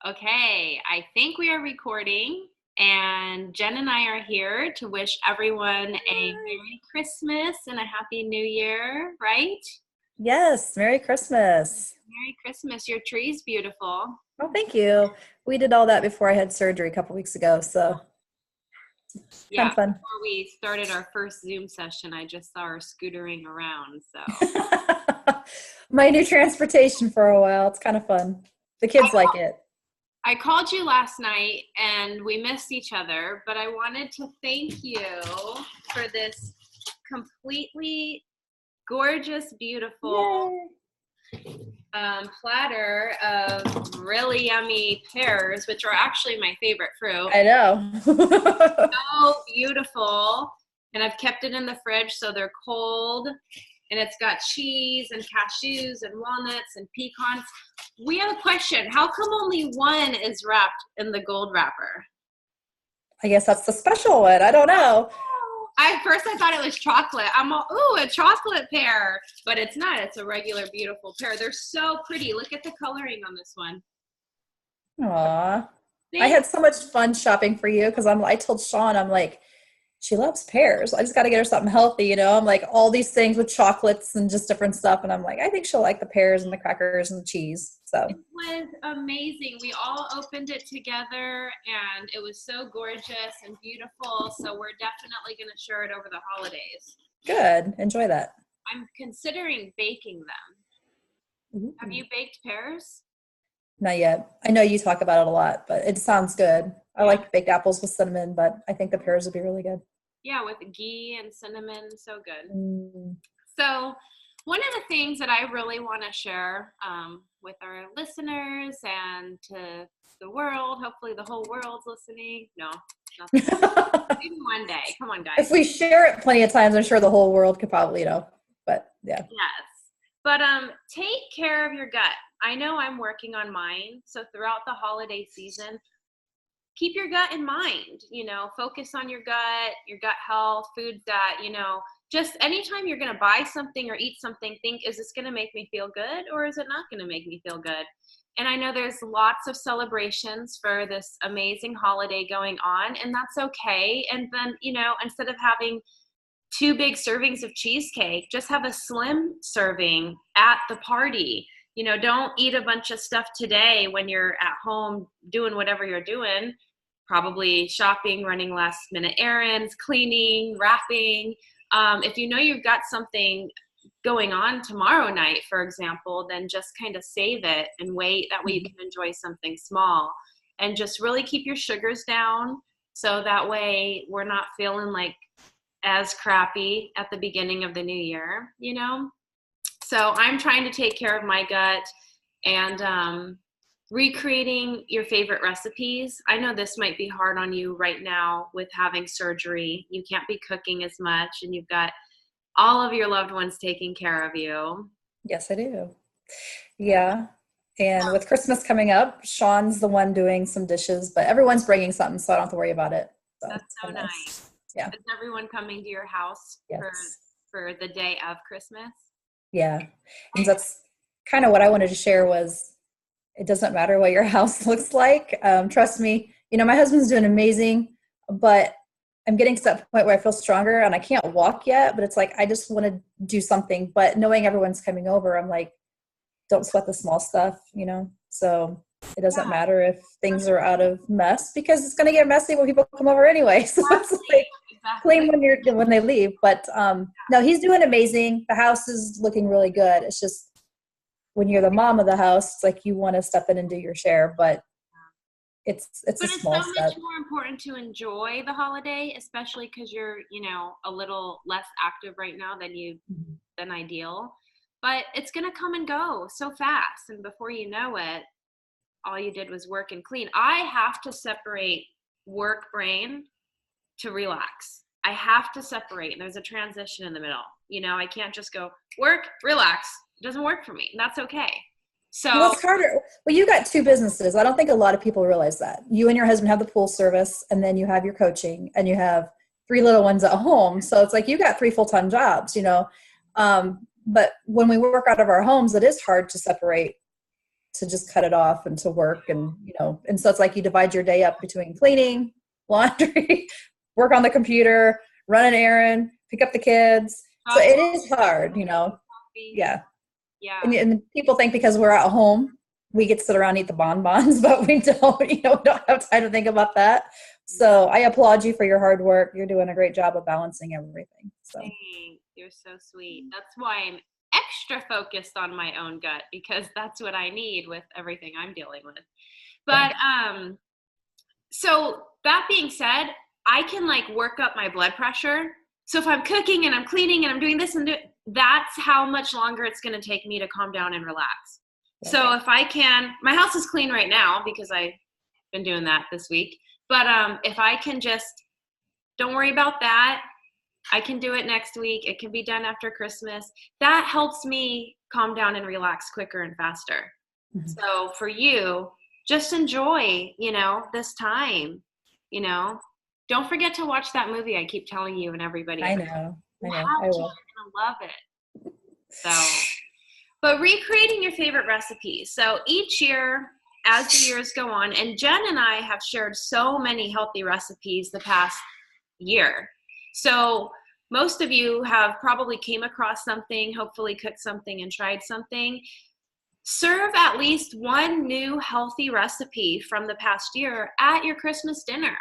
Okay, I think we are recording, and Jen and I are here to wish everyone a Merry Christmas and a Happy New Year, right? Yes, Merry Christmas. Merry Christmas. Your tree's beautiful. Oh, thank you. We did all that before I had surgery a couple weeks ago, so kind Yeah, of fun. before we started our first Zoom session, I just saw her scootering around. So My new transportation for a while. It's kind of fun. The I, kids like it. I called you last night and we missed each other, but I wanted to thank you for this completely gorgeous, beautiful Yay. platter of really yummy pears, which are actually my favorite fruit. I know. So beautiful. And I've kept it in the fridge so they're cold. And it's got cheese and cashews and walnuts and pecans. We have a question. How come only one is wrapped in the gold wrapper? I guess that's the special one. I don't know. At first I thought it was chocolate. I'm all, ooh, a chocolate pear. But it's not. It's a regular, beautiful pear. They're so pretty. Look at the coloring on this one. Aw. I Thank had so much fun shopping for you because I told Sean, I'm like, she loves pears. I just got to get her something healthy, I'm like all these things with chocolates and just different stuff. And I'm like, I think she'll like the pears and the crackers and the cheese. So It was amazing. We all opened it together and it was so gorgeous and beautiful. So we're definitely going to share it over the holidays. good. Enjoy that. I'm considering baking them. Ooh. Have you baked pears? Not yet. I know you talk about it a lot, but it sounds good. I Yeah. like baked apples with cinnamon, but I think the pears would be really good. Yeah, with ghee and cinnamon. So good. Mm. So, one of the things that I really want to share with our listeners and to the world, hopefully the whole world's listening. No, nothing. Maybe one day. Come on, guys. If we share it plenty of times, I'm sure the whole world could probably, but yeah. Yes. But take care of your gut. I know I'm working on mine. So throughout the holiday season, keep your gut in mind, focus on your gut health, foods that, just anytime you're going to buy something or eat something, think, is this going to make me feel good or is it not going to make me feel good? And I know there's lots of celebrations for this amazing holiday going on, and that's okay. And then, instead of having 2 big servings of cheesecake, just have a slim serving at the party. Don't eat a bunch of stuff today when you're at home doing whatever you're doing, probably shopping, running last minute errands, cleaning, wrapping. If you know you've got something going on tomorrow night, for example, then just kind of save it and wait. That way you can enjoy something small and just really keep your sugars down. So that way we're not feeling like as crappy at the beginning of the new year, So I'm trying to take care of my gut and recreating your favorite recipes. I know this might be hard on you right now with having surgery. You can't be cooking as much and you've got all of your loved ones taking care of you. Yes, I do. Yeah. And with Christmas coming up, Sean's the one doing some dishes, but everyone's bringing something, so I don't have to worry about it. So That's it's so kind of nice. nice. Yeah. Is everyone coming to your house Yes. for the day of Christmas? Yeah. And that's kind of what I wanted to share was it doesn't matter what your house looks like. Trust me, my husband's doing amazing, but I'm getting to that point where I feel stronger and I can't walk yet, but it's like, I just want to do something, but knowing everyone's coming over, I'm like, don't sweat the small stuff, So it doesn't matter if things are out of mess because it's going to get messy when people come over anyway. So it's like clean when they leave. But no, he's doing amazing. The house is looking really good. It's just when you're the mom of the house, it's like you want to step in and do your share, but it's a small so step. much more important to enjoy the holiday, especially because you're, a little less active right now than ideal. But it's going to come and go so fast. And before you know it, all you did was work and clean. I have to separate work brain to relax. I have to separate. There's a transition in the middle. I can't just go work, relax. It doesn't work for me. And that's okay. So well, it's harder. Well, you got 2 businesses. I don't think a lot of people realize that. You and your husband have the pool service, and then you have your coaching, and you have 3 little ones at home. So it's like you got 3 full-time jobs, But when we work out of our homes, it is hard to separate to just cut it off and to work. And, and so it's like you divide your day up between cleaning, laundry, work on the computer, run an errand, pick up the kids. So it is hard, Yeah. Yeah. And people think because we're at home, we get to sit around and eat the bonbons, but we don't, we don't have time to think about that. So I applaud you for your hard work. You're doing a great job of balancing everything. So thanks. You're so sweet. That's why I'm extra focused on my own gut, because that's what I need with everything I'm dealing with. But so that being said, I can like work up my blood pressure. So if I'm cooking and I'm cleaning and I'm doing this that's how much longer it's going to take me to calm down and relax. Okay. So if I can, my house is clean right now because I've been doing that this week. But if I can just, don't worry about that. I can do it next week. It can be done after Christmas. That helps me calm down and relax quicker and faster. Mm-hmm. So for you, just enjoy, this time, Don't forget to watch that movie I keep telling you and everybody. I know. I will. You're gonna love it. So, but recreating your favorite recipes. So each year, as the years go on, and Jen and I have shared so many healthy recipes the past year. So most of you have probably came across something, hopefully cooked something and tried something. Serve at least one new healthy recipe from the past year at your Christmas dinner.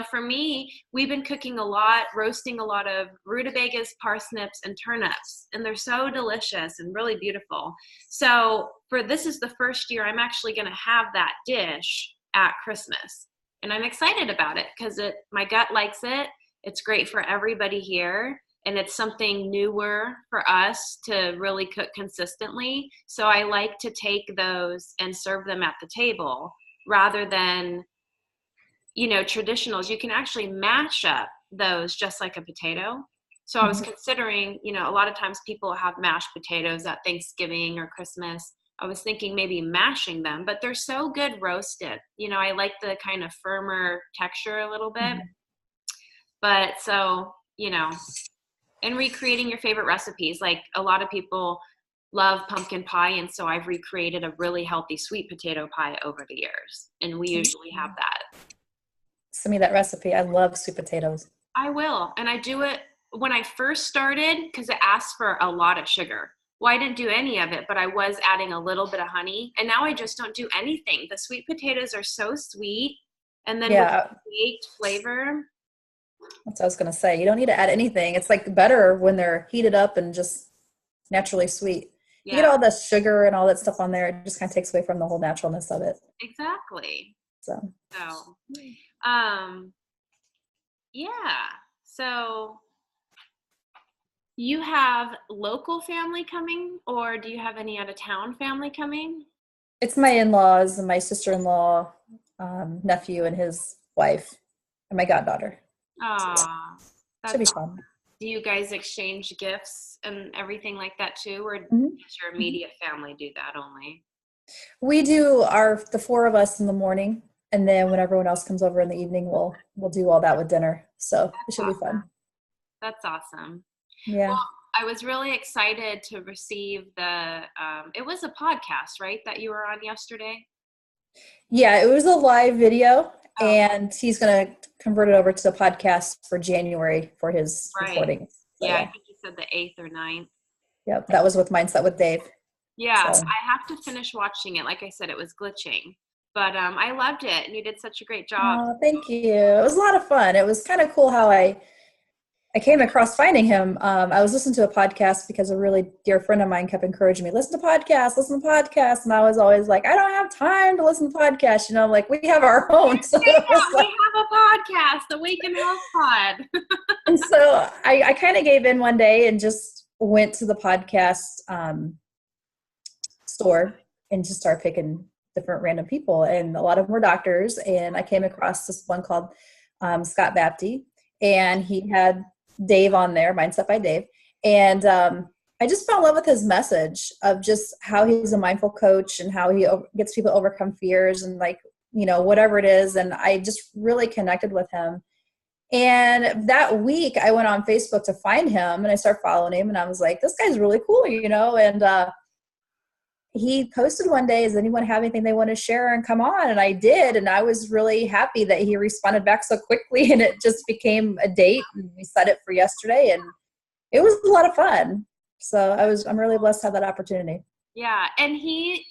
For me, we've been cooking a lot, roasting a lot of rutabagas, parsnips, and turnips, and they're so delicious and really beautiful. So this is the first year I'm actually going to have that dish at Christmas, and I'm excited about it because my gut likes it. It's great for everybody here, and it's something newer for us to really cook consistently. So I like to take those and serve them at the table rather than traditionals. You can actually mash up those just like a potato. So I was considering, a lot of times people have mashed potatoes at Thanksgiving or Christmas. I was thinking maybe mashing them, but they're so good roasted. I like the kind of firmer texture a little bit. Mm-hmm. But so, and recreating your favorite recipes. Like a lot of people love pumpkin pie, and so I've recreated a really healthy sweet potato pie over the years, and we usually have that. Send me that recipe. I love sweet potatoes. I will. And I do it when I first started because it asks for a lot of sugar. Well, I didn't do any of it, but I was adding a little bit of honey. And now I just don't do anything. The sweet potatoes are so sweet. And then with the baked flavor. That's what I was going to say. You don't need to add anything. It's like better when they're heated up and just naturally sweet. Yeah. You get all the sugar and all that stuff on there. It just kind of takes away from the whole naturalness of it. Exactly. So. Yeah. So you have local family coming, or do you have any out of town family coming? It's my in-laws and my sister-in-law, nephew and his wife, and my goddaughter. Aw, so, should be fun. Do you guys exchange gifts and everything like that too, or does your immediate family do that only? We do the four of us in the morning. And then when everyone else comes over in the evening, we'll do all that with dinner. So it should be fun. That's awesome. Yeah. Well, I was really excited to receive it was a podcast, right, that you were on yesterday? Yeah, it was a live video, and he's going to convert it over to the podcast for January for his recordings. So, yeah, I think you said the 8th or 9th. Yep, that was with Mindset with Dave. Yeah, so. I have to finish watching it. Like I said, it was glitching. But I loved it, and you did such a great job. Oh, thank you. It was a lot of fun. It was kind of cool how I came across finding him. I was listening to a podcast because a really dear friend of mine kept encouraging me, listen to podcasts. And I was always like, I don't have time to listen to podcasts. Like, we have our own. So we have a podcast, the Awaken Health Pod. And so I kind of gave in one day and just went to the podcast store and just started picking different random people, and a lot of them were doctors. And I came across this one called Scott Bapty, and he had Dave on there, Mindset by Dave. And I just fell in love with his message of just how he's a mindful coach and how he gets people to overcome fears and whatever it is. And I just really connected with him. And that week I went on Facebook to find him, and I started following him, and I was like, this guy's really cool, and he posted one day, does anyone have anything they want to share and come on? And I did. And I was really happy that he responded back so quickly, and it just became a date, and we set it for yesterday, and it was a lot of fun. So I'm really blessed to have that opportunity. Yeah, and he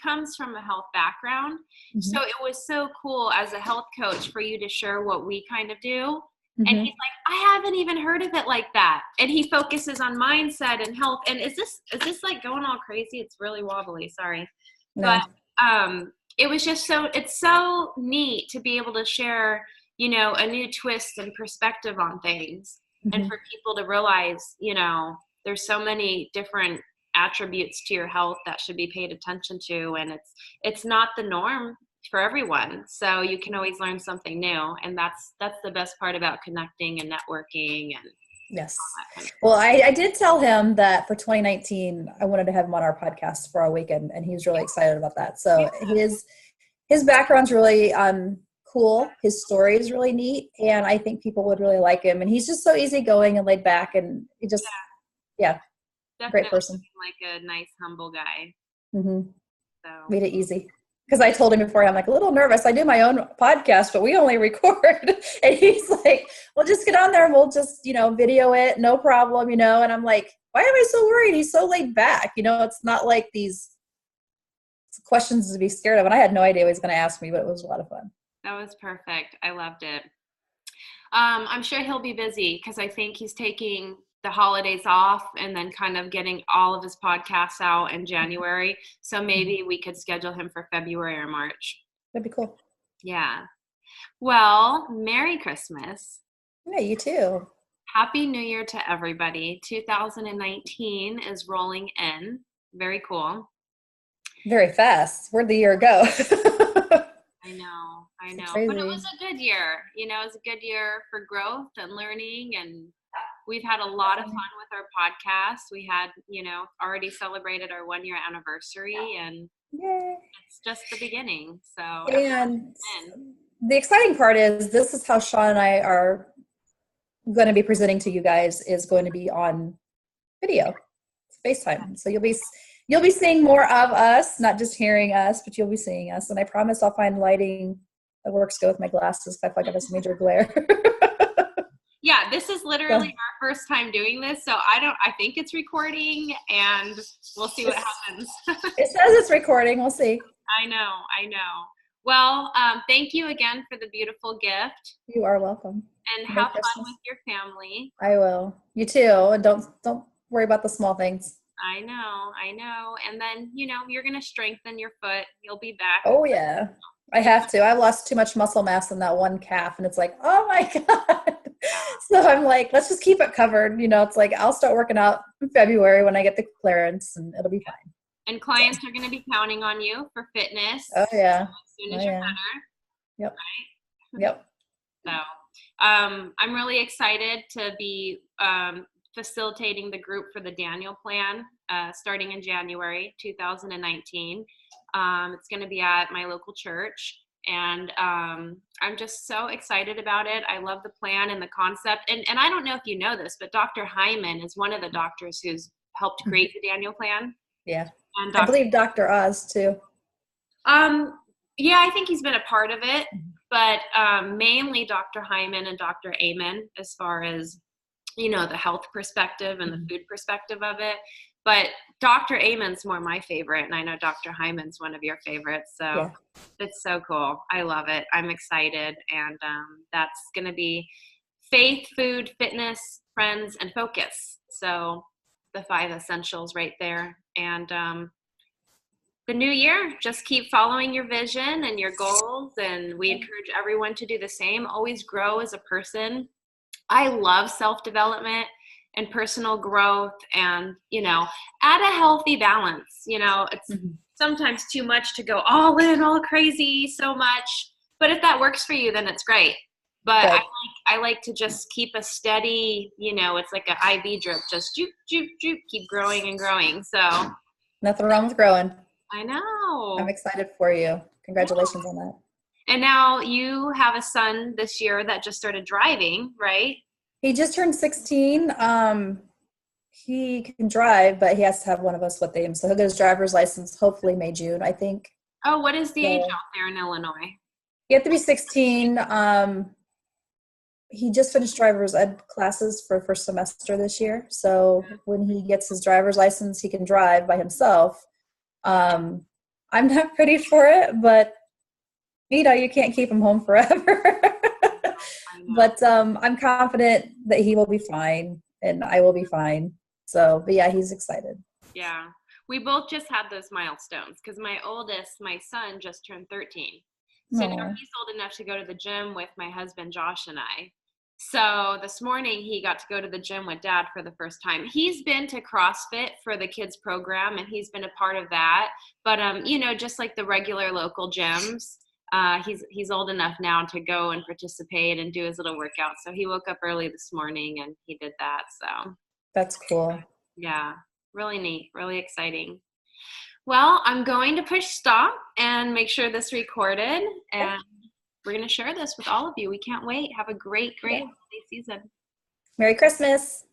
comes from a health background, so it was so cool as a health coach for you to share what we kind of do. And he's like, I haven't even heard of it like that. And he focuses on mindset and health. And is this like going all crazy? It's really wobbly. Sorry, No. but it was just it's so neat to be able to share, you know, a new twist and perspective on things, and for people to realize, you know, there's so many different attributes to your health that should be paid attention to, and it's not the norm for everyone, so you can always learn something new, and that's the best part about connecting and networking. And yes, well, I did tell him that for 2019 I wanted to have him on our podcast for our weekend, and he was really excited about that. So his background's really cool, his story is really neat, and I think people would really like him, and he's just so easygoing and laid back, and he just definitely great person, like a nice humble guy. So made it easy. Because I told him before, I'm like a little nervous. I do my own podcast, but we only record. And he's like, well, just get on there and we'll just, you know, video it. No problem, you know. And I'm like, why am I so worried? He's so laid back. You know, it's not like these questions to be scared of. And I had no idea what he was going to ask me, but it was a lot of fun. That was perfect. I loved it. I'm sure he'll be busy because I think he's taking the holidays off and then kind of getting all of his podcasts out in January. So maybe we could schedule him for February or March. That'd be cool. Yeah. Well, Merry Christmas. Yeah, you too. Happy New Year to everybody. 2019 is rolling in. Very cool. Very fast. Where'd the year go? I know. Crazy. But it was a good year. You know, it was a good year for growth and learning, and we've had a lot of fun with our podcast. We had, you know, already celebrated our 1-year anniversary, and yay. It's just the beginning. So, and the exciting part is this is how Sean and I are going to be presenting to you guys, is going to be on video, FaceTime. So you'll be seeing more of us, not just hearing us, but you'll be seeing us. And I promise I'll find lighting that works good with my glasses. I feel like I have this major glare. Yeah, this is literally our first time doing this, so I think it's recording, and we'll see what happens. It says it's recording. We'll see. I know. Well, thank you again for the beautiful gift. You are welcome. And have fun with your family. I will. You too. And don't worry about the small things. I know. And then, you know, you're going to strengthen your foot. You'll be back. Oh, yeah. I have to. I've lost too much muscle mass in that one calf, and it's like, oh my God. So I'm like, let's just keep it covered. You know, it's like, I'll start working out in February when I get the clearance, and it'll be fine. And clients are going to be counting on you for fitness. Oh, yeah. As soon as you're better. Yep. Right? Yep. So I'm really excited to be facilitating the group for the Daniel Plan starting in January 2019. It's going to be at my local church, and I'm just so excited about it. I love the plan and the concept. And I don't know if you know this, but Dr. Hyman is one of the doctors who's helped create the Daniel Plan. Yeah. And I believe Dr. Oz too. Yeah, I think he's been a part of it, but mainly Dr. Hyman and Dr. Amen, as far as, you know, the health perspective and the food perspective of it. But Dr. Amen's more my favorite, and I know Dr. Hyman's one of your favorites. So It's so cool. I love it. I'm excited. And that's going to be faith, food, fitness, friends, and focus. So the 5 essentials right there. And the new year, just keep following your vision and your goals. And we encourage everyone to do the same. Always grow as a person. I love self-development and personal growth, and, you know, add a healthy balance. You know, it's sometimes too much to go all in, all crazy, so much. But if that works for you, then it's great. But I like to just keep a steady, you know, it's like an IV drip, just juke, juke, juke, keep growing and growing. So nothing wrong with growing. I know. I'm excited for you. Congratulations on that. And now you have a son this year that just started driving, right? He just turned 16. he can drive, but he has to have one of us with him. So he'll get his driver's license hopefully May, June, I think. Oh, what is the age So out there in Illinois? you have to be 16. He just finished driver's ed classes for first semester this year. So when he gets his driver's license, he can drive by himself. I'm not ready for it, but you can't keep him home forever. I know. But I'm confident that he will be fine and I will be fine. So, but yeah, he's excited. Yeah. We both just had those milestones because my oldest, my son, just turned 13. So now Oh, he's old enough to go to the gym with my husband, Josh, and I. So this morning he got to go to the gym with dad for the first time. He's been to CrossFit for the kids program and he's been a part of that. But just like the regular local gyms, he's old enough now to go and participate and do his little workout. So he woke up early this morning and he did that. So that's cool. yeah, really neat, really exciting. Well, I'm going to push stop and make sure this recorded, and we're going to share this with all of you. We can't wait. Have a great, great Okay. holiday season. Merry Christmas.